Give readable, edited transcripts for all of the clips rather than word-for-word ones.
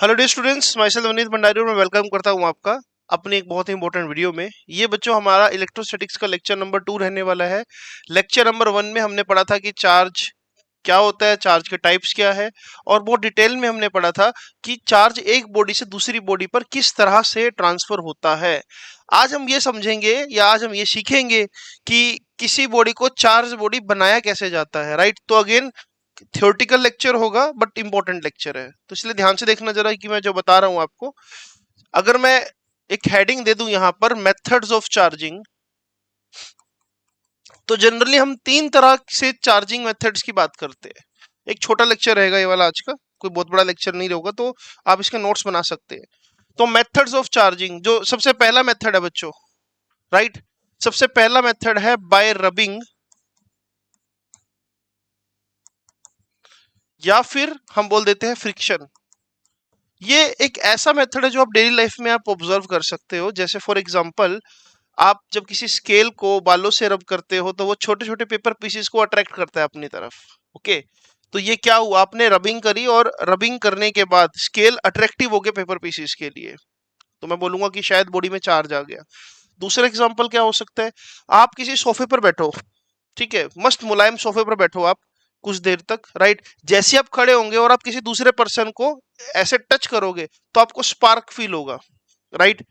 Hello dear students, myself Avneet Bhandari और मैं welcome करता हूं आपका अपनी एक बहुत ही इंपॉर्टेंट वीडियो में। ये बच्चों हमारा इलेक्ट्रोस्टैटिक्स का लेक्चर नंबर 2 रहने वाला है। लेक्चर नंबर 1 में हमने पढ़ा था कि चार्ज क्या होता है, चार्ज के टाइप्स क्या है, और बहुत डिटेल में हमने पढ़ा था कि चार्ज एक बॉडी से दूसरी बॉडी पर किस तरह से ट्रांसफर होता है। आज हम ये समझेंगे या आज हम ये सीखेंगे कि किसी बॉडी को चार्ज बॉडी बनाया कैसे जाता है। राइट, तो अगेन थ्योरेटिकल लेक्चर होगा बट इंपॉर्टेंट लेक्चर है, तो इसलिए ध्यान से देखना जरा कि मैं जो बता रहा हूं आपको। अगर मैं एक हेडिंग दे दूं यहां पर मेथड्स ऑफ चार्जिंग, तो जनरली हम 3 तरह से चार्जिंग मेथड्स की बात करते हैं। एक छोटा लेक्चर रहेगा ये वाला आज का, कोई बहुत बड़ा लेक्चर नहीं होगा, तो आप इसके नोट्स बना सकते हैं। तो मेथड्स ऑफ चार्जिंग, जो सबसे पहला मेथड है बच्चों, राइट, सबसे पहला मेथड है बाय रबिंग, या फिर हम बोल देते हैं फ्रिक्शन। ये एक ऐसा मेथड है जो आप डेली लाइफ में आप ऑब्जर्व कर सकते हो। जैसे फॉर एग्जांपल, आप जब किसी स्केल को बालों से रब करते हो तो वो छोटे छोटे पेपर पीसेस को अट्रैक्ट करता है अपनी तरफ। ओके, तो ये क्या हुआ, आपने रबिंग करी और रबिंग करने के बाद स्केल अट्रैक्टिव हो गया पेपर पीसेस के लिए, तो मैं बोलूंगा कि शायद बॉडी में चार्ज आ गया। दूसरा एग्जाम्पल क्या हो सकता है, आप किसी सोफे पर बैठो, ठीक है, मस्त मुलायम सोफे पर बैठो आप कुछ देर तक, राइट, जैसे आप खड़े होंगे और आप किसी दूसरे पर्सन को ऐसे टच करोगे तो आपको स्पार्क फील होगा, राइट।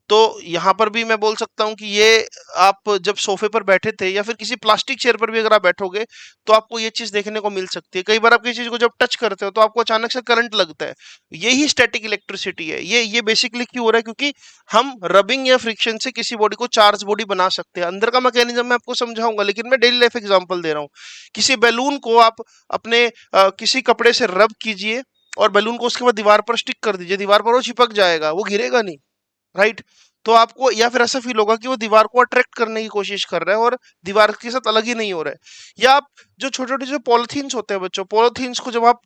तो यहाँ पर भी मैं बोल सकता हूँ कि ये आप जब सोफे पर बैठे थे या फिर किसी प्लास्टिक चेयर पर भी अगर आप बैठोगे तो आपको ये चीज देखने को मिल सकती है। कई बार आप किसी चीज को जब टच करते हो तो आपको अचानक से करंट लगता है। यही स्टैटिक इलेक्ट्रिसिटी है। ये बेसिकली क्यों हो रहा है, क्योंकि हम रबिंग या फ्रिक्शन से किसी बॉडी को चार्ज बॉडी बना सकते हैं। अंदर का मैकेनिज्म मैं आपको समझाऊंगा, लेकिन मैं डेली लाइफ एग्जांपल दे रहा हूँ। किसी बैलून को आप अपने किसी कपड़े से रब कीजिए और बैलून को उसके बाद दीवार पर स्टिक कर दीजिए, दीवार पर वो चिपक जाएगा, वो गिरेगा नहीं, राइट। तो आपको या फिर ऐसा फील होगा कि वो दीवार को अट्रैक्ट करने की कोशिश कर रहा है और दीवार के साथ अलग ही नहीं हो रहा है। या आप जो छोटे छोटे जो पॉलिथीन्स होते हैं बच्चों, पॉलिथीन्स को जब आप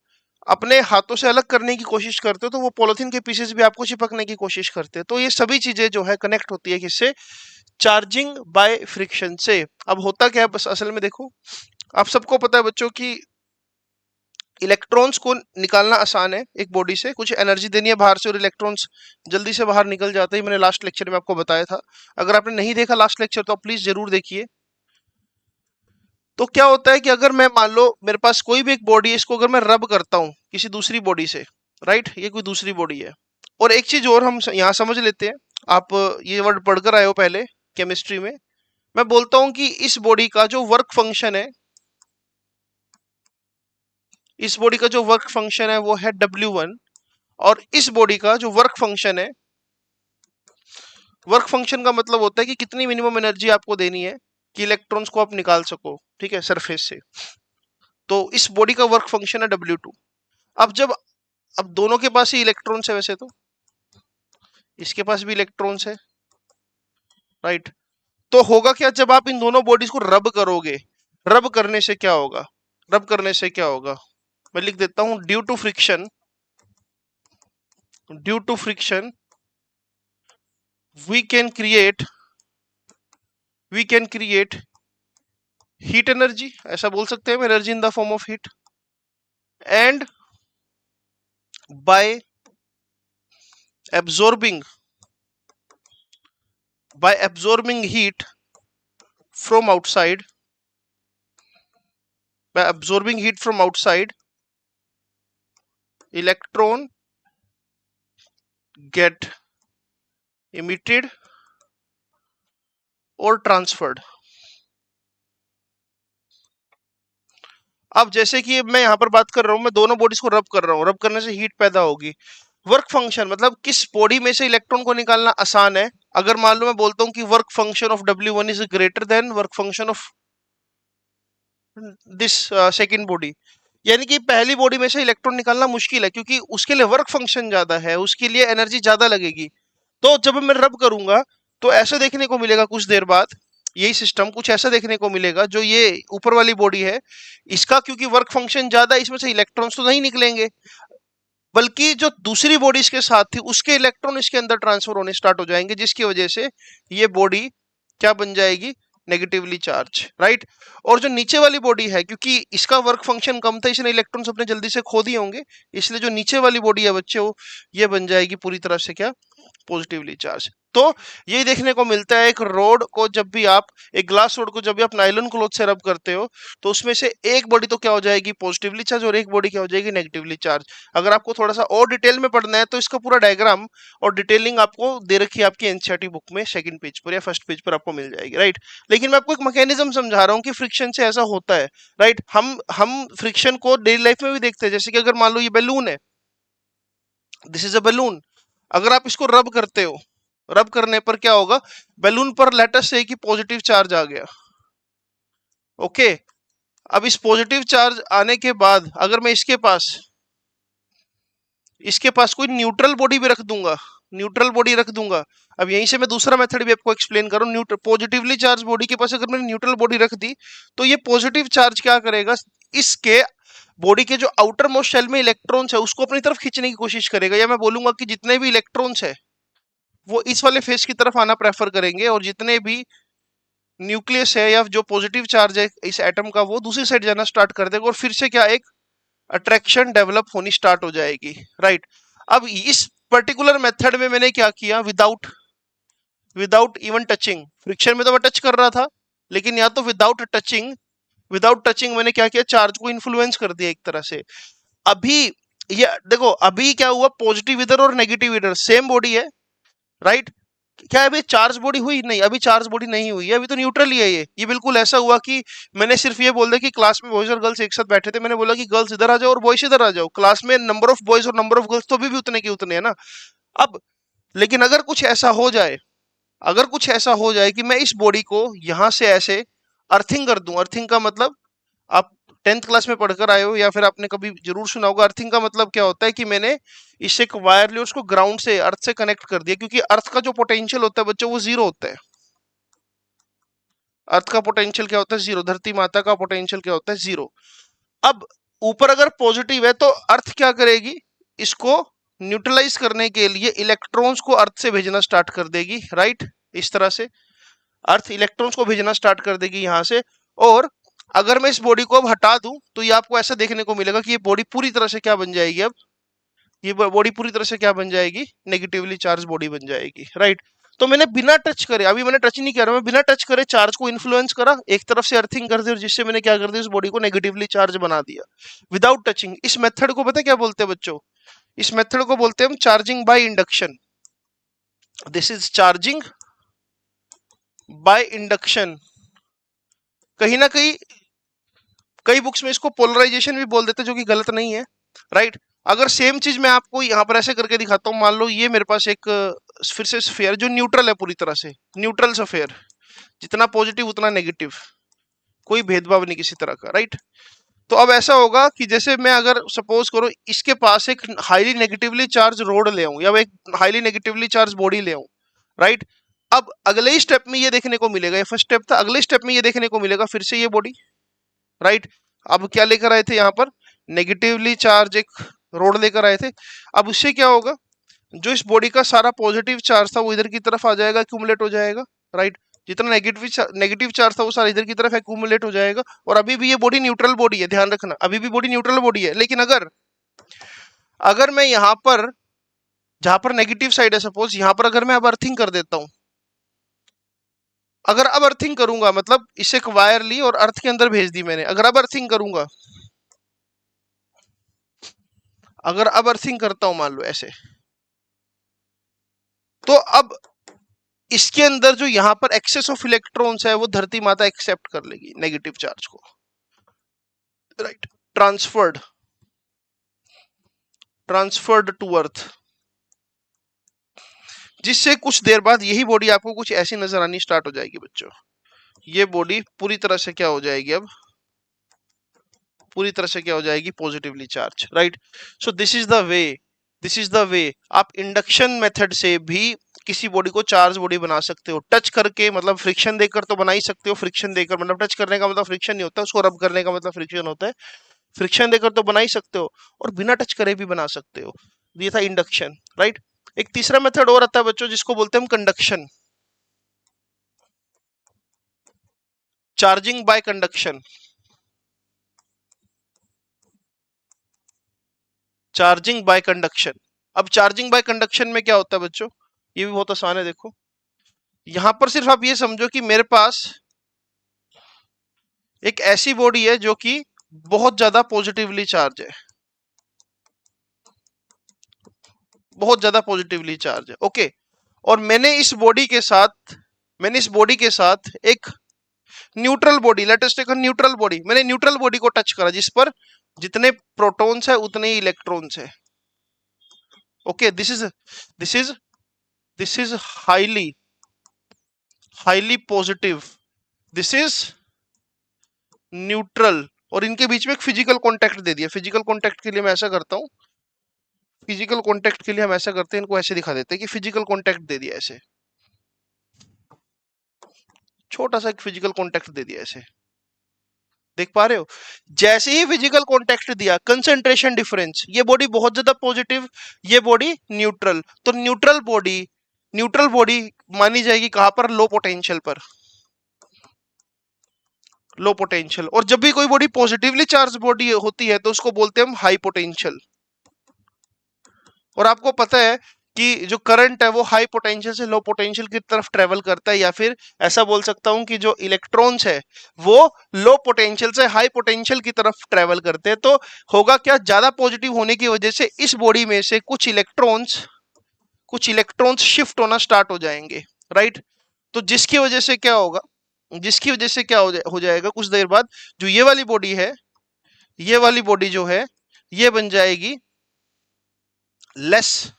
अपने हाथों से अलग करने की कोशिश करते हो तो वो पॉलिथीन के पीसेस भी आपको चिपकने की कोशिश करते हैं। तो ये सभी चीजें जो है कनेक्ट होती है किससे, चार्जिंग बाय फ्रिक्शन से। अब होता क्या है बस असल में देखो, आप सबको पता है बच्चों कि इलेक्ट्रॉन्स को निकालना आसान है। एक बॉडी से कुछ एनर्जी देनी है बाहर से और इलेक्ट्रॉन्स जल्दी से बाहर निकल जाते हैं। मैंने लास्ट लेक्चर में आपको बताया था। अगर आपने नहीं देखा लास्ट लेक्चर तो आप प्लीज जरूर देखिए। तो क्या होता है कि अगर मैं मान लो मेरे पास कोई भी एक बॉडी है, इसको अगर मैं रब करता हूं किसी दूसरी बॉडी से, राइट, ये कोई दूसरी बॉडी है। और एक चीज और हम यहाँ समझ लेते हैं, आप ये वर्ड पढ़कर आए हो पहले केमिस्ट्री में। मैं बोलता हूं कि इस बॉडी का जो वर्क फंक्शन है, इस बॉडी का जो वर्क फंक्शन है वो है W1, और इस बॉडी का जो वर्क फंक्शन है, वर्क फंक्शन का मतलब होता है कि कितनी मिनिमम एनर्जी आपको देनी है कि इलेक्ट्रॉन्स को आप निकाल सको, ठीक है, सरफेस से। तो इस बॉडी का वर्क फंक्शन है W2। अब दोनों के पास ही इलेक्ट्रॉन्स है वैसे तो, इसके पास भी इलेक्ट्रॉन्स है, राइट। तो होगा क्या, जब आप इन दोनों बॉडीज को रब करोगे, रब करने से क्या होगा, रब करने से क्या होगा, मैं लिख देता हूं, due to friction, due to friction we can create, we can create heat energy, ऐसा बोल सकते हैं, energy in the form of heat. And by absorbing, by absorbing heat from outside, by absorbing heat from outside, electron get emitted or transferred। अब जैसे कि मैं यहां पर बात कर रहा हूं, मैं दोनों बॉडीज को रब कर रहा हूं, रब करने से हीट पैदा होगी। वर्क फंक्शन मतलब किस बॉडी में से इलेक्ट्रॉन को निकालना आसान है। अगर मान लो मैं बोलता हूं कि work function of W1 is greater than work function of this second body, यानी कि पहली बॉडी में से इलेक्ट्रॉन निकालना मुश्किल है क्योंकि उसके लिए वर्क फंक्शन ज्यादा है, उसके लिए एनर्जी ज्यादा लगेगी। तो जब मैं रब करूंगा तो ऐसा देखने को मिलेगा कुछ देर बाद, यही सिस्टम कुछ ऐसा देखने को मिलेगा, जो ये ऊपर वाली बॉडी है इसका क्योंकि वर्क फंक्शन ज्यादा है, इसमें से इलेक्ट्रॉन्स तो नहीं निकलेंगे, बल्कि जो दूसरी बॉडीज के साथ थी उसके इलेक्ट्रॉन इसके अंदर ट्रांसफर होने स्टार्ट हो जाएंगे, जिसकी वजह से ये बॉडी क्या बन जाएगी, नेगेटिवली चार्ज, राइट। और जो नीचे वाली बॉडी है, क्योंकि इसका वर्क फंक्शन कम था इसने इलेक्ट्रॉन्स अपने जल्दी से खो दिए होंगे, इसलिए जो नीचे वाली बॉडी है बच्चों ये बन जाएगी पूरी तरह से क्या, पॉजिटिवली चार्ज। तो यही देखने को मिलता है, एक रोड को जब भी आप, एक ग्लास रोड को जब भी आप नायलॉन क्लॉथ से रब करते हो तो उसमें से एक बॉडी तो क्या हो जाएगी, पॉजिटिवली चार्ज, और एक बॉडी क्या हो जाएगी, नेगेटिवली चार्ज। अगर आपको थोड़ा सा और डिटेल में पढ़ना है तो इसका पूरा डायग्राम और डिटेलिंग आपको दे रखी है आपकी एनसीईआरटी बुक में, सेकंड पेज पर या फर्स्ट पेज पर आपको मिल जाएगी, राइट। लेकिन मैं आपको एक मैकेनिज्म समझा रहा हूँ कि फ्रिक्शन से ऐसा होता है, राइट। हम फ्रिक्शन को डेली लाइफ में भी देखते हैं, जैसे कि अगर मान लो ये बैलून है, दिस इज अ बैलून, अगर आप इसको रब करते हो, रब करने पर क्या होगा, बैलून पर लेटर से कि पॉजिटिव चार्ज आ गया, ओके। अब इस पॉजिटिव चार्ज आने के बाद अगर मैं इसके पास कोई न्यूट्रल बॉडी भी रख दूंगा, न्यूट्रल बॉडी रख दूंगा, अब यहीं से मैं दूसरा मेथड भी आपको एक्सप्लेन करूं, न्यूट्रल पॉजिटिवली चार्ज बॉडी के पास अगर मैंने न्यूट्रल बॉडी रख दी तो ये पॉजिटिव चार्ज क्या करेगा, इसके बॉडी के जो आउटर मोस्ट शेल में इलेक्ट्रॉन्स है उसको अपनी तरफ खींचने की कोशिश करेगा, या मैं बोलूंगा कि जितने भी इलेक्ट्रॉन्स है वो इस वाले फेस की तरफ आना प्रेफर करेंगे, और जितने भी न्यूक्लियस है या जो पॉजिटिव चार्ज है इस एटम का वो दूसरी साइड जाना स्टार्ट कर देगा, और फिर से क्या, एक अट्रैक्शन डेवलप होनी स्टार्ट हो जाएगी, राइट। अब इस पर्टिकुलर मेथड में मैंने क्या किया, without without even touching, friction में तो मैं टच कर रहा था, लेकिन या तो विदाउट टचिंग मैंने क्या किया, चार्ज को इन्फ्लुएंस कर दिया एक तरह से। अभी ये देखो, अभी क्या हुआ, पॉजिटिव इधर और नेगेटिव इधर, सेम बॉडी है, राइट। क्या अभी चार्ज बॉडी हुई, नहीं अभी चार्ज बॉडी नहीं हुई है, अभी तो न्यूट्रल ही है ये बिल्कुल ऐसा हुआ कि मैंने सिर्फ ये बोल दिया कि क्लास में बॉयज और गर्ल्स एक साथ बैठे थे, मैंने बोला कि गर्ल्स इधर आ जाओ और बॉयज इधर आ जाओ, क्लास में नंबर ऑफ बॉयज और नंबर ऑफ गर्ल्स तो अभी भी उतने के उतने है ना। अब लेकिन अगर कुछ ऐसा हो जाए कि मैं इस बॉडी को यहां से ऐसे अर्थिंग कर दूं, अर्थिंग का मतलब आप 10th क्लास में पढ़कर आए हो या फिर आपने कभी जरूर सुना होगा, अर्थिंग का मतलब क्या होता है कि मैंने इससे एक वायर लिया, उसको ग्राउंड से, अर्थ से कनेक्ट कर दिया, क्योंकि अर्थ का जो पोटेंशियल होता है बच्चों वो जीरो होता है। अर्थ का पोटेंशियल क्या होता है, जीरो। धरती माता का पोटेंशियल क्या होता है, जीरो। अब ऊपर अगर पॉजिटिव है तो अर्थ क्या करेगी, इसको न्यूट्रलाइज करने के लिए इलेक्ट्रॉन्स को अर्थ से भेजना स्टार्ट कर देगी, राइट। इस तरह से अर्थ इलेक्ट्रॉन्स को भेजना स्टार्ट कर देगी यहां से। और अगर मैं इस बॉडी को अब हटा दूं तो ये आपको ऐसा देखने को मिलेगा कि ये बॉडी पूरी तरह से क्या बन जाएगी, अब ये बॉडी पूरी तरह से क्या बन जाएगी, नेगेटिवली चार्ज बॉडी बन जाएगी, राइट। तो मैंने बिना टच करे, अभी मैंने टच नहीं किया, मैं बिना टच करे चार्ज को इन्फ्लुएंस करा, एक तरफ से अर्थिंग कर दी, और जिससे मैंने क्या कर दिया, उस बॉडी को नेगेटिवली चार्ज बना दिया विदाउट टचिंग। इस मेथड को पता है क्या बोलते हैं बच्चों, इस मेथड को बोलते हैं हम charging by induction. This is charging by induction. कहीं ना कहीं कई बुक्स में इसको पोलराइजेशन भी बोल देते हैं, जो कि गलत नहीं है, राइट। अगर सेम चीज मैं आपको यहाँ पर ऐसे करके दिखाता हूँ, मान लो ये मेरे पास एक फिर से स्फीयर जो न्यूट्रल है, पूरी तरह से न्यूट्रल स्फीयर, जितना पॉजिटिव उतना नेगेटिव, कोई भेदभाव नहीं किसी तरह का, राइट। तो अब ऐसा होगा कि जैसे मैं अगर सपोज करो इसके पास एक हाईली नेगेटिवली चार्ज रोड ले आऊं या एक हाईली नेगेटिवली चार्ज बॉडी ले आऊं, राइट। अब अगले ही स्टेप में ये देखने को मिलेगा, ये फर्स्ट स्टेप था, अगले स्टेप में ये देखने को मिलेगा फिर से ये बॉडी, राइट। अब क्या लेकर आए थे यहाँ पर, नेगेटिवली चार्ज एक रोड लेकर आए थे। अब उससे क्या होगा, जो इस बॉडी का सारा पॉजिटिव चार्ज था वो इधर की तरफ आ जाएगा, एक्यूमुलेट हो जाएगा, राइट। जितना नेगेटिव चार्ज था वो सारा इधर की तरफ एक्यूमुलेट हो जाएगा, और अभी भी ये बॉडी न्यूट्रल बॉडी है, ध्यान रखना, अभी भी बॉडी न्यूट्रल बॉडी है। लेकिन अगर अगर मैं यहाँ पर, जहां पर नेगेटिव साइड है सपोज, यहाँ पर अगर मैं अब अर्थिंग कर देता हूं, अगर अब अर्थिंग करूंगा मतलब इसे एक वायर ली और अर्थ के अंदर भेज दी मैंने, अगर अब अर्थिंग करूंगा, अगर अब अर्थिंग करता हूं मान लो ऐसे, तो अब इसके अंदर जो यहां पर एक्सेस ऑफ इलेक्ट्रॉन्स है वो धरती माता एक्सेप्ट कर लेगी नेगेटिव चार्ज को, right. Transferred transferred to earth, जिससे कुछ देर बाद यही बॉडी आपको कुछ ऐसी नजर आनी स्टार्ट हो जाएगी बच्चों। ये बॉडी पूरी तरह से क्या हो जाएगी, अब पूरी तरह से क्या हो जाएगी, positively charge, right. So this is the way आप इंडक्शन मेथड से भी किसी बॉडी को चार्ज बॉडी बना सकते हो, टच करके, मतलब फ्रिक्शन देकर तो बना ही सकते हो, फ्रिक्शन देकर मतलब टच करने का मतलब फ्रिक्शन नहीं होता, उसको रब करने का मतलब फ्रिक्शन होता है, फ्रिक्शन देकर तो बना ही सकते हो, और बिना टच करे भी बना सकते हो। ये था इंडक्शन, राइट। एक तीसरा मेथड और आता है बच्चों जिसको बोलते हैं हम conduction. Charging by conduction. Charging by conduction. अब चार्जिंग बाय कंडक्शन में क्या होता है बच्चों, ये भी बहुत आसान है। देखो यहां पर सिर्फ आप ये समझो कि मेरे पास एक ऐसी बॉडी है जो कि बहुत ज्यादा पॉजिटिवली चार्ज है, बहुत ज्यादा पॉजिटिवली चार्ज है। ओके, और मैंने इस बॉडी के साथ एक neutral body, let us take a neutral body, मैंने न्यूट्रल बॉडी को टच करा जिस पर जितने प्रोटॉन्स है उतने ही इलेक्ट्रॉन्स है। Okay, this is this is highly highly positive, this is neutral, और इनके बीच में एक फिजिकल कांटेक्ट दे दिया। फिजिकल कांटेक्ट के लिए मैं ऐसा करता हूं, फिजिकल कांटेक्ट के लिए हम ऐसा करते हैं, इनको ऐसे दिखा देते हैं कि फिजिकल कांटेक्ट दे दिया, ऐसे छोटा सा एक फिजिकल कांटेक्ट दे दिया ऐसे, देख पा रहे हो। जैसे ही फिजिकल कांटेक्ट दिया, कंसंट्रेशन डिफरेंस, ये बॉडी बहुत ज्यादा पॉजिटिव, ये बॉडी न्यूट्रल, तो न्यूट्रल बॉडी मानी जाएगी कहां पर, लो पोटेंशियल पर, लो पोटेंशियल। और जब भी कोई बॉडी पॉजिटिवली चार्ज बॉडी होती है तो उसको बोलते हैं हम हाई पोटेंशियल। और आपको पता है कि जो करंट है वो हाई पोटेंशियल से लो पोटेंशियल की तरफ ट्रेवल करता है, या फिर ऐसा बोल सकता हूं कि जो इलेक्ट्रॉन्स है वो लो पोटेंशियल से हाई पोटेंशियल की तरफ ट्रेवल करते हैं। तो होगा क्या, ज्यादा पॉजिटिव होने की वजह से इस बॉडी में से कुछ इलेक्ट्रॉन्स शिफ्ट होना स्टार्ट हो जाएंगे, राइट। तो जिसकी वजह से क्या होगा, जिसकी वजह से क्या हो जाएगा, कुछ देर बाद जो ये वाली बॉडी है, ये वाली बॉडी जो है ये बन जाएगी लेस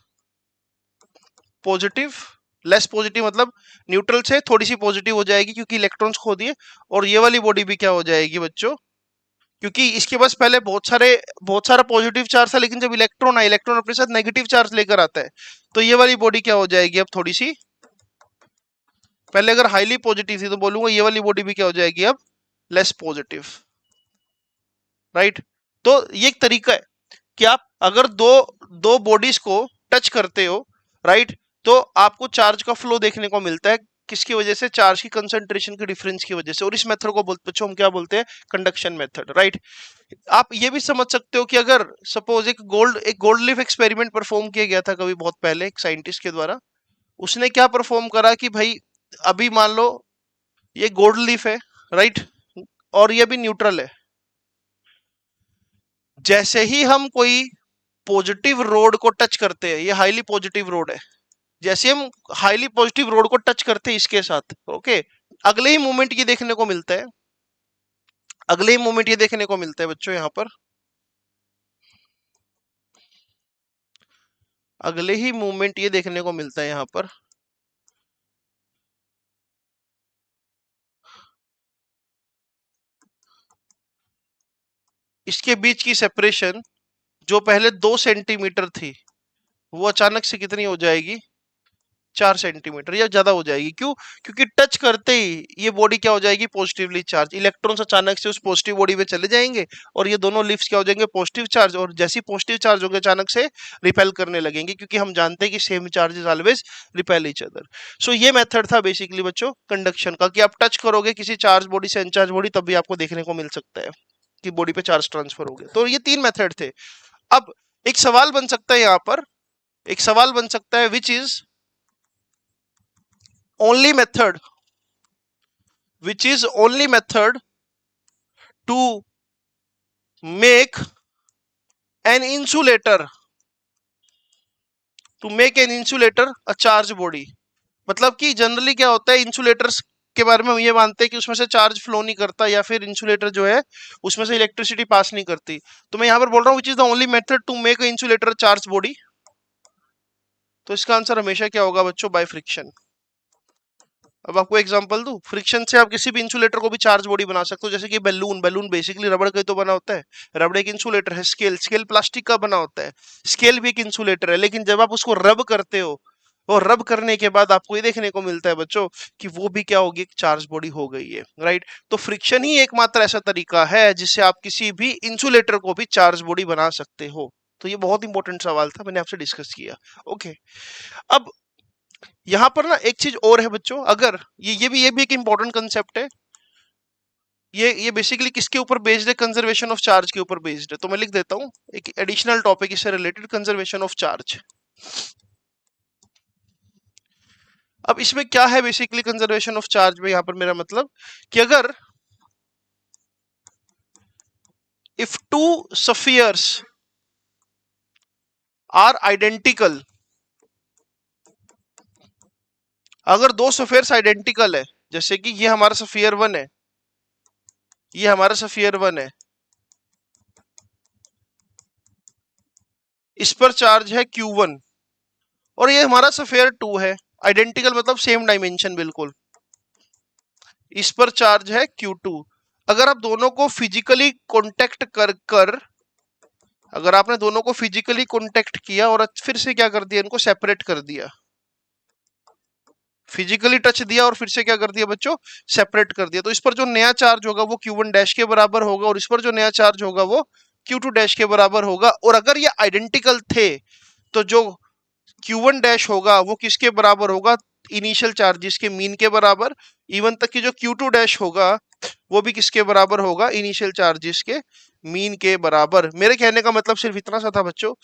पॉजिटिव। लेस पॉजिटिव मतलब न्यूट्रल से थोड़ी सी पॉजिटिव हो जाएगी क्योंकि इलेक्ट्रॉन्स खो दिए। और ये वाली बॉडी भी क्या हो जाएगी बच्चों, क्योंकि इसके पास पहले बहुत सारा पॉजिटिव चार्ज था, लेकिन जब इलेक्ट्रॉन अपने साथ नेगेटिव चार्ज लेकर आता है, तो ये वाली बॉडी क्या हो जाएगी अब थोड़ी सी, पहले अगर हाईली पॉजिटिव थी तो बोलूंगा ये वाली बॉडी भी क्या हो जाएगी अब लेस पॉजिटिव, राइट। तो ये एक तरीका है कि आप अगर दो दो बॉडीज को टच करते हो, राइट, तो आपको चार्ज का फ्लो देखने को मिलता है, किसकी वजह से, चार्ज की कंसंट्रेशन के डिफरेंस की वजह से। और इस मेथड को बच्चों हम क्या बोलते हैं, कंडक्शन मेथड, राइट। आप ये भी समझ सकते हो कि अगर सपोज एक गोल्ड लीफ एक्सपेरिमेंट परफॉर्म किया गया था कभी बहुत पहले एक साइंटिस्ट के द्वारा, उसने क्या परफॉर्म करा कि भाई अभी मान लो ये गोल्ड लीफ है, राइट, और ये भी न्यूट्रल है। जैसे ही हम कोई पॉजिटिव रोड को टच करते हैं, ये हाईली पॉजिटिव रोड है, जैसे हम हाईली पॉजिटिव रोड को टच करते हैं इसके साथ, ओके, अगले ही मोमेंट ये देखने को मिलता है, अगले ही मोमेंट ये देखने को मिलता है बच्चों, यहां पर अगले ही मोमेंट ये देखने को मिलता है यहां पर, इसके बीच की सेपरेशन जो पहले 2 सेंटीमीटर थी वो अचानक से कितनी हो जाएगी, 4 सेंटीमीटर या ज्यादा हो जाएगी। क्यों, क्योंकि टच करते ही ये बॉडी क्या हो जाएगी, पॉजिटिवली चार्ज, इलेक्ट्रॉन्स अचानक से उस पॉजिटिव बॉडी में चले जाएंगे और ये दोनों लिफ्ट्स क्या हो जाएंगे, पॉजिटिव चार्ज, और जैसी पॉजिटिव चार्ज होंगे अचानक से रिपेल करने लगेंगे, क्योंकि हम जानते हैं कि same charges always repel each other. So ये मेथड था बेसिकली बच्चों कंडक्शन का, कि आप टच करोगे किसी चार्ज बॉडी से अनचार्ज बॉडी तब भी आपको देखने को मिल सकता है कि बॉडी पे चार्ज ट्रांसफर हो गया। तो ये 3 मेथड थे। अब एक सवाल बन सकता है यहाँ पर, एक सवाल बन सकता है, which is only method which is only method to make an insulator to make an insulator a charge body। मतलब कि जनरली क्या होता है, इंसुलेटर्स के बारे में हम ये मानते हैं कि उसमें से चार्ज फ्लो नहीं करता, या फिर इंसुलेटर जो है उसमें से इलेक्ट्रिसिटी पास नहीं करती। तो मैं यहां पर बोल रहा हूं which is the only method to make a insulator charge body. तो इसका आंसर हमेशा क्या होगा बच्चों, बाय फ्रिक्शन। अब आपको एग्जांपल दूं, फ्रिक्शन से आप किसी भी इंसुलेटर को भी चार्ज बॉडी बना सकते हो, जैसे कि बैलून, बैलून बेसिकली रबड़ का ही तो बना होता है, रबड़ एक इंसुलेटर है। स्केल प्लास्टिक का बना होता है, स्केल भी एक इंसुलेटर है, लेकिन जब आप उसको रब करते हो, और रब करने के बाद आपको ये देखने को मिलता है बच्चों कि वो भी क्या होगी, एक चार्ज बॉडी हो गई है, राइट। तो फ्रिक्शन ही एकमात्र ऐसा तरीका है जिससे आप किसी भी इंसुलेटर को भी चार्ज बॉडी बना सकते हो। तो ये बहुत इंपॉर्टेंट सवाल था, मैंने आपसे डिस्कस किया, ओके। अब यहां पर ना एक चीज और है बच्चों, अगर ये भी एक इंपॉर्टेंट कंसेप्ट है, ये बेसिकली किसके ऊपर बेस्ड है? कंजर्वेशन ऑफ चार्ज के ऊपर बेस्ड है। तो मैं लिख देता हूं एक एडिशनल टॉपिक इससे रिलेटेड, कंजर्वेशन ऑफ चार्ज। अब इसमें क्या है बेसिकली कंजर्वेशन ऑफ चार्ज में? यहां पर मेरा मतलब कि अगर if two spheres are identical, अगर दो स्फीयर्स आइडेंटिकल है, जैसे कि ये हमारा स्फीयर वन है, ये हमारा स्फीयर वन है, इस पर चार्ज है Q1 और ये हमारा स्फीयर टू है, आइडेंटिकल मतलब सेम डायमेंशन बिल्कुल, इस पर चार्ज है Q2। अगर आप दोनों को फिजिकली कांटेक्ट कर कर अगर आपने दोनों को फिजिकली कांटेक्ट किया और फिर से क्या कर दिया, इनको सेपरेट कर दिया, फिजिकली टच दिया और फिर से क्या कर दिया बच्चों, सेपरेट कर दिया, तो इस पर जो नया चार्ज होगा वो Q1 डैश के बराबर होगा और इस पर जो नया चार्ज होगा वो Q2 डैश के बराबर होगा। और अगर ये आइडेंटिकल थे तो जो Q1 डैश होगा वो किसके बराबर होगा? इनिशियल चार्जेस के मीन के बराबर। इवन तक कि जो Q2 डैश होगा वो भी किसके बराबर होगा? इनिशियल चार्जेस के मीन के बराबर। मेरे कहने का मतलब सिर्फ इतना सा था बच्चों,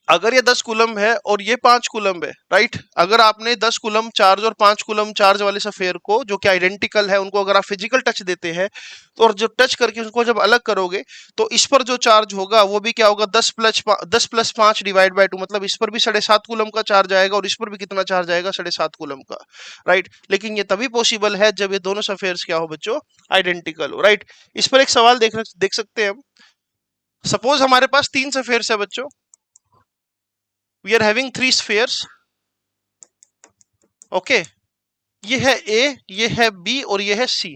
अगर ये 10 कूलम है और ये 5 कूलम है, राइट, अगर आपने 10 कूलम चार्ज और 5 कूलम चार्ज वाले सफेयर को जो कि आइडेंटिकल है उनको अगर आप फिजिकल टच देते हैं तो, और जो टच करके उसको जब अलग करोगे तो इस पर जो चार्ज होगा वो भी क्या होगा? 10 प्लस 5 डिवाइड बाई 2, मतलब इस पर भी 7.5 कूलम का चार्ज आएगा और इस पर भी कितना चार्ज आएगा? 7.5 कूलम का, राइट। लेकिन ये तभी पॉसिबल है जब ये दोनों सफेयर्स क्या हो बच्चों? आइडेंटिकल हो, राइट। इस पर एक सवाल देख सकते हैं हम। सपोज हमारे पास 3 सफेयर्स है बच्चों, we are having 3 spheres, okay. ये है ए, ये है बी और ये है सी।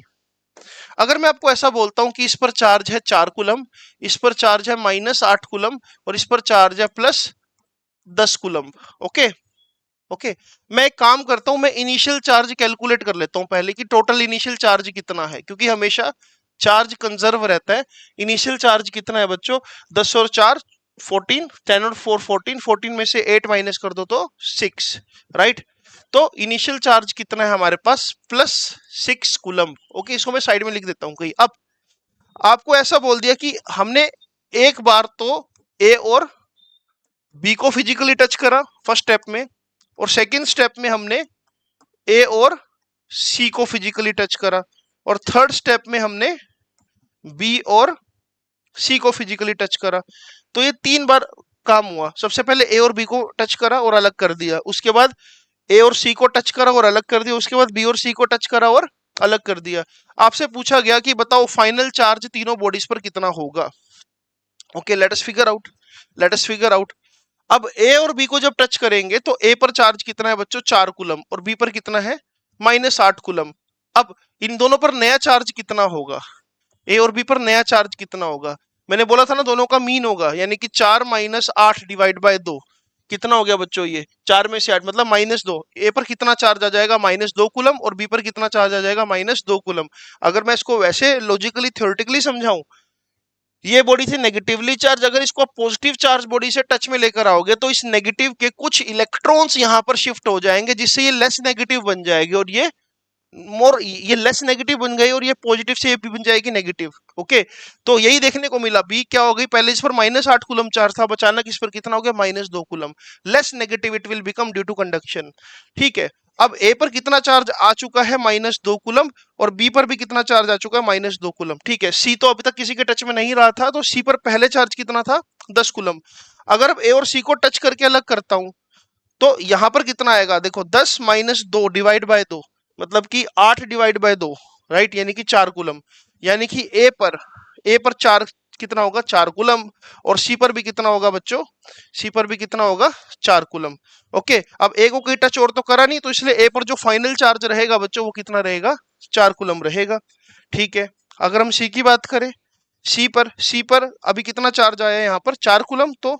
अगर मैं आपको ऐसा बोलता हूं कि इस पर चार्ज है 4 कूलम, इस पर चार्ज है -8 कूलम और इस पर चार्ज है +10 कूलम, ओके ओके। मैं एक काम करता हूं, मैं इनिशियल चार्ज कैलकुलेट कर लेता हूं पहले कि टोटल इनिशियल चार्ज कितना है, क्योंकि हमेशा चार्ज कंजर्व रहता है। इनिशियल चार्ज कितना है बच्चों? 10 और 4 14, 10 और 4 14, 14 में से 8 माइनस कर दो तो 6, राइट। तो इनिशियल चार्ज कितना है हमारे पास? +6 कूलम, ओके। इसको मैं साइड में लिख देता हूं कहीं। अब आपको ऐसा बोल दिया कि हमने एक बार तो ए और बी को फिजिकली टच करा फर्स्ट स्टेप में, और सेकंड स्टेप में हमने ए और सी को फिजिकली टच करा, और थर्ड स्टेप में हमने बी और सी को फिजिकली टच करा। तो ये 3 बार काम हुआ। सबसे पहले ए और बी को टच करा और अलग कर दिया, उसके बाद ए और सी को टच करा और अलग कर दिया, उसके बाद बी और सी को टच करा और अलग कर दिया। आपसे पूछा गया कि बताओ फाइनल चार्ज तीनों बॉडीज पर कितना होगा। Okay, let us figure out, let us figure out. अब ए और बी को जब टच करेंगे तो ए पर चार्ज कितना है बच्चों? 4 कूलम, और बी पर कितना है? -8 कूलम। अब इन दोनों पर नया चार्ज कितना होगा? ए और बी पर नया चार्ज कितना होगा? मैंने बोला था ना दोनों का मीन होगा, यानी कि 4 - 8 डिवाइड बाय 2 कितना हो गया बच्चों? ये 4 में से 8 मतलब -2। ए पर कितना चार्ज आ जाएगा? -2 कूलम, और बी पर कितना चार्ज आ जाएगा? -2 कूलम। अगर मैं इसको वैसे लॉजिकली थ्योरेटिकली समझाऊं, ये बॉडी थी नेगेटिवली चार्ज, अगर इसको आप पॉजिटिव चार्ज बॉडी से टच में लेकर आओगे तो इस नेगेटिव के कुछ इलेक्ट्रॉन्स यहां पर शिफ्ट हो जाएंगे, जिससे ये लेस नेगेटिव बन जाएगी, और ये लेस नेगेटिव बन गई और ये पॉजिटिव से ये भी बन जाएगी नेगेटिव, ओके। तो यही देखने को मिला। बी क्या हो गई? पहले इस पर -8 कूलम चार्ज था, अचानक इस पर कितना हो गया? -2 coulomb. Less negative it will become due to conduction, ठीक है। अब ए पर कितना चार्ज आ चुका है? -2 कूलम, और बी पर भी कितना चार्ज आ चुका है? -2 कूलम, ठीक है। सी तो अभी तक किसी के टच में नहीं रहा था, तो सी पर पहले चार्ज कितना था? 10 कूलम। अगर अब ए और सी को टच करके अलग करता हूं तो यहां पर कितना आएगा? देखो, 10 - 2 डिवाइड बाय 2 मतलब कि 8 डिवाइड बाय 2, राइट, यानी कि 4 कूलम। यानी कि ए पर 4 कितना होगा? 4 कूलम। और सी पर भी कितना होगा बच्चों? सी पर भी कितना होगा? 4 कूलम, ओके। अब ए को कोई टच और तो करा नहीं, तो इसलिए ए पर जो फाइनल चार्ज रहेगा बच्चों वो कितना रहेगा? 4 कूलम रहेगा, ठीक है। अगर हम सी की बात करें, सी पर अभी कितना चार्ज आया है? यहाँ पर 4 कूलम, तो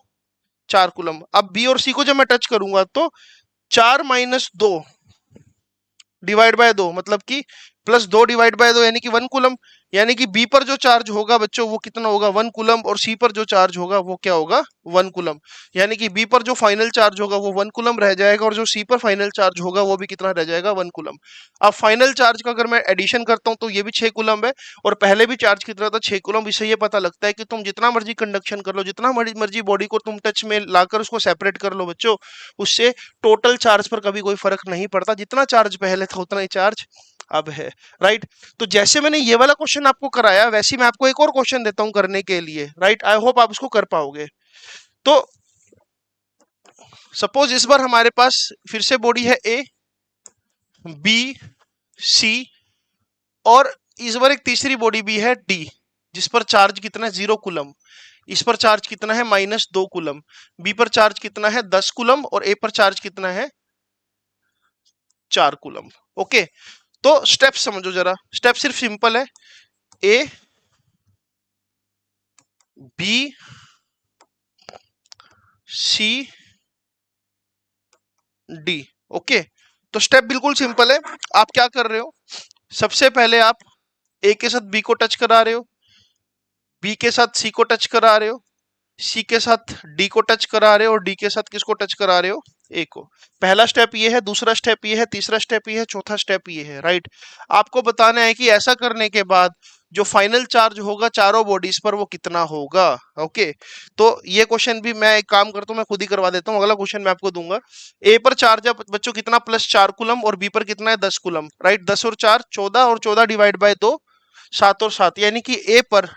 4 कूलम। अब बी और सी को जब मैं टच करूंगा तो 4 - 2 डिवाइड बाय 2 मतलब कि प्लस 2 डिवाइड बाय 2 यानी कि 1 कूलम, यानी कि बी पर जो चार्ज होगा बच्चों वो कितना होगा 1 कूलम, और सी पर जो चार्ज होगा वो क्या होगा 1 कूलम। यानी कि बी पर जो फाइनल चार्ज होगा वो 1 कूलम रह जाएगा, और जो सी पर फाइनल चार्ज होगा वो भी कितना रह जाएगा 1 कूलम। अब फाइनल चार्ज का अगर मैं एडिशन करता हूं तो ये भी 6 कूलम है, और पहले भी चार्ज कितना था 6 कूलम। इससे ये पता लगता है कि तुम जितना मर्जी कंडक्शन कर लो, जितना मर्जी बॉडी को तुम टच में लाकर उसको सेपरेट कर लो बच्चों, उससे टोटल चार्ज पर कभी कोई फर्क नहीं पड़ता, जितना चार्ज पहले था उतना ही चार्ज अब है। राइट। तो जैसे मैंने ये वाला क्वेश्चन आपको कराया वैसे ही मैं आपको एक और क्वेश्चन देता हूं करने के लिए। राइट, आई होप आप इसको कर पाओगे। तो सपोज इस बार हमारे पास फिर से बॉडी है ए, बी, सी, और इस बार एक तीसरी बॉडी भी है डी, जिस पर चार्ज कितना है 0 कूलम। इस पर चार्ज कितना है -2 कूलम। बी पर चार्ज कितना है 10 कूलम, और ए पर चार्ज कितना है 4 कूलम। ओके, तो स्टेप समझो जरा। स्टेप सिर्फ सिंपल है, ए, बी, सी, डी। ओके, तो स्टेप बिल्कुल सिंपल है। आप क्या कर रहे हो, सबसे पहले आप ए के साथ बी को टच करा रहे हो, बी के साथ सी को टच करा रहे हो, सी के साथ डी को टच करा रहे हो, और डी के साथ किसको टच करा रहे हो ए को। पहला स्टेप ये है, दूसरा स्टेप ये है, तीसरा स्टेप ये है, चौथा स्टेप ये है। राइट, आपको बताना है कि ऐसा करने के बाद जो फाइनल चार्ज होगा चारों बॉडीज पर वो कितना होगा। ओके, तो ये क्वेश्चन भी मैं एक काम करता हूँ, मैं खुद ही करवा देता हूँ। अगला क्वेश्चन मैं आपको दूंगा। ए पर चार्ज है बच्चों कितना +4 कूलम, और बी पर कितना है 10 कूलम। राइट, 10 और 4 14, और 14 डिवाइड बाय 2 7 और 7, यानी कि ए पर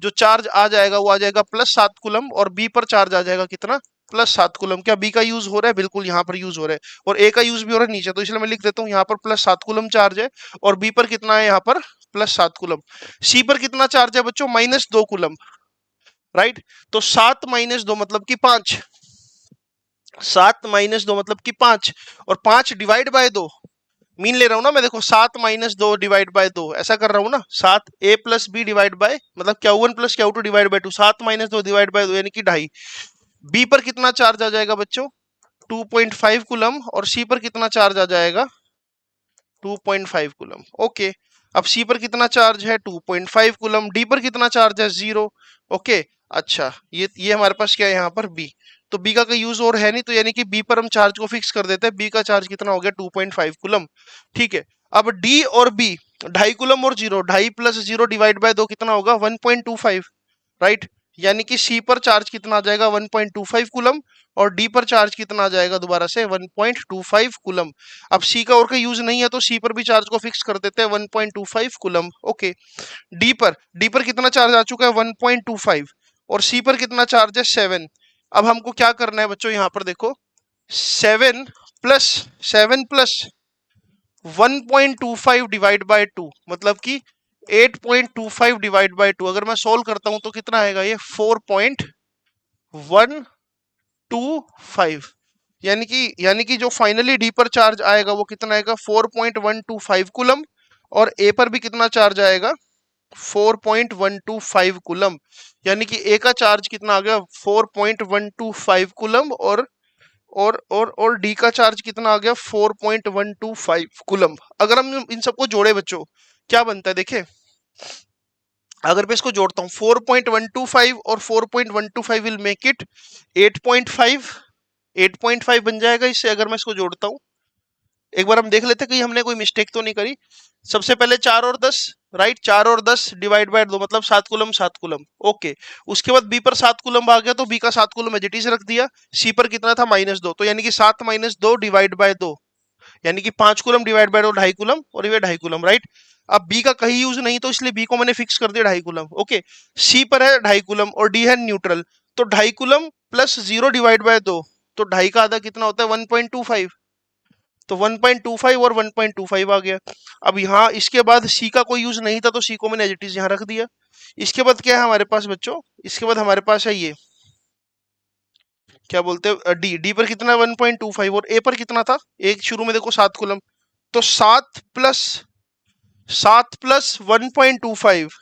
जो चार्ज आ जाएगा वो आ जाएगा +7 कूलम, और बी पर चार्ज आ जाएगा कितना +7 कूलम। क्या बी का यूज हो रहा है? बिल्कुल यहाँ पर यूज हो रहा है, और ए का यूज भी हो रहा है नीचे, तो इसलिए मैं लिख देता हूँ यहाँ पर +7 कूलम चार्ज है, और बी पर कितना है यहाँ पर +7 कूलम। सी पर कितना चार्ज है बच्चों -2 कूलम। राइट, तो 7 - 2 मतलब कि 5, 7 - 2 मतलब कि 5, और 5 डिवाइड बाय 2 मीन ले रहा हूं ना मैं, देखो 7 - 2 डिवाइड बाय 2 ऐसा कर रहा हूं ना, 7 a + b डिवाइड बाय मतलब Q1 + Q2 divide by 2, 7 - 2 divide by 2 यानी कि 2.5। बी पर कितना चार्ज आ जाएगा बच्चों 2.5 कूलम, और सी पर कितना चार्ज आ जाएगा 2.5 कूलम। ओके, अब सी पर कितना चार्ज है 2.5 कूलम, डी पर कितना चार्ज है 0। ओके, अच्छा ये हमारे पास क्या है यहाँ पर बी, तो बी का कोई यूज और है नहीं, तो यानी कि बी पर हम चार्ज को फिक्स कर देते हैं। बी का चार्ज कितना हो गया 2.5 कूलम। ठीक है, अब डी और बी 2.5 कूलम और 0, 2.5 + 0 डिवाइड बाय 2 कितना होगा 1.25। राइट, यानी कि सी पर चार्ज कितना आ जाएगा 1.25 कूलम, और डी पर चार्ज कितना आ जाएगा दोबारा से 1.25 कूलम। अब सी का और का यूज नहीं है तो सी पर भी चार्ज को फिक्स कर देते हैं 1.25 कूलम। ओके, डी पर कितना चार्ज आ चुका है 1.25, और सी पर कितना चार्ज है 7। अब हमको क्या करना है बच्चों, यहाँ पर देखो 7 + 1.25 डिवाइड बाय 2 मतलब कि 8.25 डिवाइड बाय 2, अगर मैं सोल्व करता हूं तो कितना आएगा ये 4.125, यानी कि जो फाइनली डी पर चार्ज आएगा वो कितना आएगा 4.125 कूलम, और ए पर भी कितना चार्ज आएगा 4.125 कूलम। यानी कि ए का चार्ज कितना आ गया 4.125 कूलम, और डी का चार्ज कितना आ गया 4.125 कूलम। अगर हम इन सबको जोड़े बच्चों क्या बनता है देखे, अगर मैं इसको जोड़ता हूं 4.125 और 4.125 विल मेक इट 8.5, 8.5 बन जाएगा इससे, अगर मैं इसको जोड़ता हूं। एक बार हम देख लेते कहीं हमने कोई मिस्टेक तो नहीं करी। सबसे पहले 4 और 10, राइट, 4 और 10 डिवाइड बाय 2 मतलब 7 कूलम 7 कूलम। ओके, उसके बाद बी पर 7 कूलम आ गया तो बी का 7 कूलम एज इट इज रख दिया। सी पर कितना था -2, तो यानी कि 7 - 2 डिवाइड बाय 2 यानी कि 5 कूलम डिवाइड बाय 2 2.5 कूलम, और ये 2.5 कूलम। राइट, अब बी का कहीं यूज नहीं तो इसलिए बी को मैंने फिक्स कर दिया 2.5 कूलम। ओके, सी पर है 2.5 कूलम और डी है न्यूट्रल, तो 2.5 कूलम + 0 डिवाइड बाय 2, तो 2.5 का आधा कितना होता है 1.25, तो 1.25 और 1.25 आ गया। अब यहाँ इसके बाद सी का कोई यूज नहीं था तो सी को मैंने एज इट इज यहाँ रख दिया। इसके बाद क्या है हमारे पास बच्चों, इसके बाद हमारे पास है ये क्या बोलते हैं डी पर कितना 1.25, और ए पर कितना था एक शुरू में देखो 7 कूलम, तो 7 + 1.25,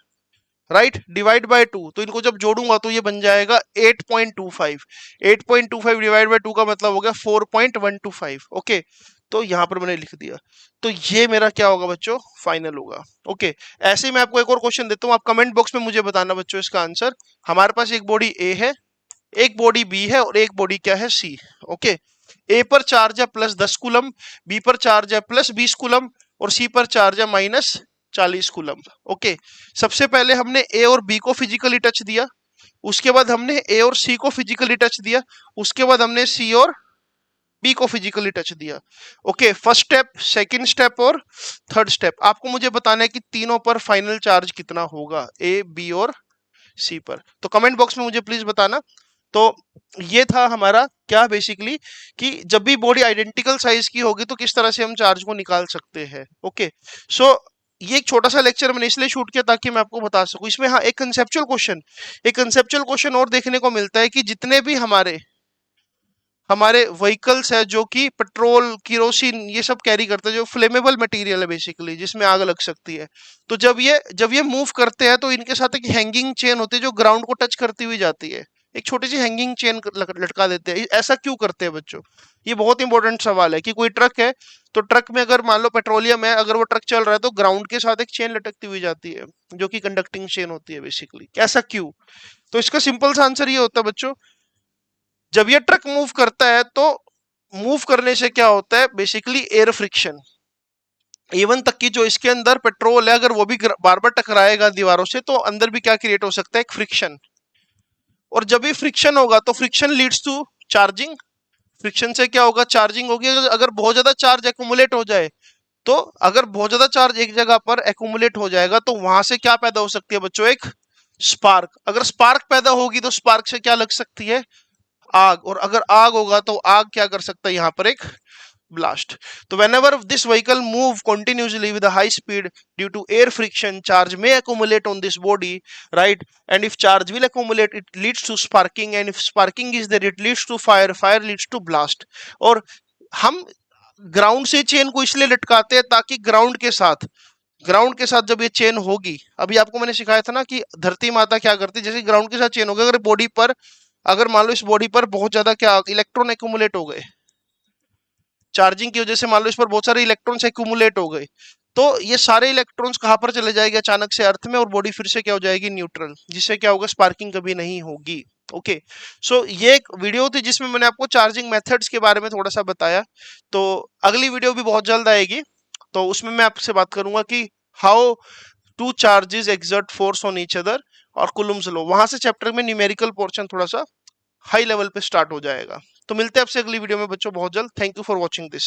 राइट, डिवाइड बाय 2, तो इनको जब जोड़ूंगा तो ये बन जाएगा 8.25। 8.25 डिवाइड बाय 2 का मतलब हो गया 4.125। ओके, तो यहाँ पर मैंने लिख दिया। तो ये मेरा क्या होगा बच्चों, फाइनल होगा। ओके, ऐसे ही मैं आपको एक और क्वेश्चन देता हूँ, आप कमेंट बॉक्स में मुझे बताना बच्चों इसका आंसर। हमारे पास एक बॉडी ए है, एक बॉडी बी है और एक बॉडी क्या है, सी। ओके, ए पर चार्ज है +10 कूलम, बी पर चार्ज है +20 कूलम और सी पर चार्ज है -40 कूलम। ओके, सबसे पहले हमने ए और बी को फिजिकली टच दिया, उसके बाद हमने ए और सी को फिजिकली टच दिया, उसके बाद हमने सी और बी को फिजिकली टच दिया। Okay, first step, second step और थर्ड स्टेप, आपको मुझे बताना है कि तीनों पर फाइनल चार्ज कितना होगा, ए बी और सी पर। तो कमेंट बॉक्स में मुझे प्लीज बताना। तो ये था हमारा क्या बेसिकली, कि जब भी बॉडी आइडेंटिकल साइज की होगी तो किस तरह से हम चार्ज को निकाल सकते हैं। ओके, सो ये एक छोटा सा लेक्चर मैंने इसलिए शूट किया ताकि मैं आपको बता सकूं। इसमें हाँ एक कंसेप्चुअल क्वेश्चन और देखने को मिलता है कि जितने भी हमारे हमारे व्हीकल्स है जो कि पेट्रोल किरोसिन ये सब कैरी करते हैं, जो फ्लेमेबल मटेरियल है बेसिकली, जिसमें आग लग सकती है, तो जब ये मूव करते हैं तो इनके साथ एक हैंगिंग चेन होती है जो ग्राउंड को टच करती हुई जाती है। एक छोटी सी हैंगिंग चेन लटका देते हैं। ऐसा क्यों करते हैं बच्चों, ये बहुत इंपॉर्टेंट सवाल है। कि कोई ट्रक है, तो ट्रक में अगर मान लो पेट्रोलियम है, अगर वो ट्रक चल रहा है तो ग्राउंड के साथ एक चेन लटकती हुई जाती है जो कि कंडक्टिंग चेन होती है बेसिकली। ऐसा क्यों? तो इसका सिंपल सा आंसर ये होता है बच्चों, जब ये ट्रक मूव करता है तो मूव करने से क्या होता है बेसिकली, एयर फ्रिक्शन। इवन तक कि जो इसके अंदर पेट्रोल है, अगर वो भी बार बार टकराएगा दीवारों से तो अंदर भी क्या क्रिएट हो सकता है, एक फ्रिक्शन। और जब भी फ्रिक्शन होगा तो friction leads to charging. Friction से क्या होगा, चार्जिंग होगी। अगर बहुत ज्यादा चार्ज एक्यूमुलेट हो जाए, तो अगर बहुत ज्यादा चार्ज एक जगह पर एक्यूमुलेट हो जाएगा तो वहां से क्या पैदा हो सकती है बच्चों, एक स्पार्क। अगर स्पार्क पैदा होगी तो स्पार्क से क्या लग सकती है, आग। और अगर आग होगा तो आग क्या कर सकता है, यहाँ पर एक blast. So whenever this vehicle move continuously with a high speed due to air friction, charge may accumulate on this body, right? And if charge will accumulate, it leads to sparking, and if sparking is there, it leads to fire, fire leads to blast. और हम ground से chain को इसलिए लटकाते हैं ताकि ground के साथ जब ये चेन होगी, अभी आपको मैंने सिखाया था ना कि धरती माता क्या करती है, जैसे ग्राउंड के साथ चेन होगी, अगर बॉडी पर, अगर मान लो इस बॉडी पर बहुत ज्यादा क्या इलेक्ट्रॉन एक्यूमुलेट हो गए चार्जिंग की वजह से, मान लो इस पर बहुत सारे इलेक्ट्रॉन्स एक्यूमुलेट हो गए, तो ये सारे इलेक्ट्रॉन्स कहाँ पर चले जाएंगे अचानक से, अर्थ में, और बॉडी फिर से क्या हो जाएगी, न्यूट्रल, जिससे क्या होगा, स्पार्किंग कभी नहीं होगी। ओके, सो ये एक वीडियो थी जिसमें मैंने आपको चार्जिंग मेथड्स के बारे में थोड़ा सा बताया। तो अगली वीडियो भी बहुत जल्द आएगी, तो उसमें मैं आपसे बात करूंगा कि how two charges exert force on each other और कुलम्स लॉ। वहां से चैप्टर में न्यूमेरिकल पोर्शन थोड़ा सा हाई लेवल पे स्टार्ट हो जाएगा। तो मिलते हैं आपसे अगली वीडियो में बच्चों बहुत जल्द। Thank you for watching this.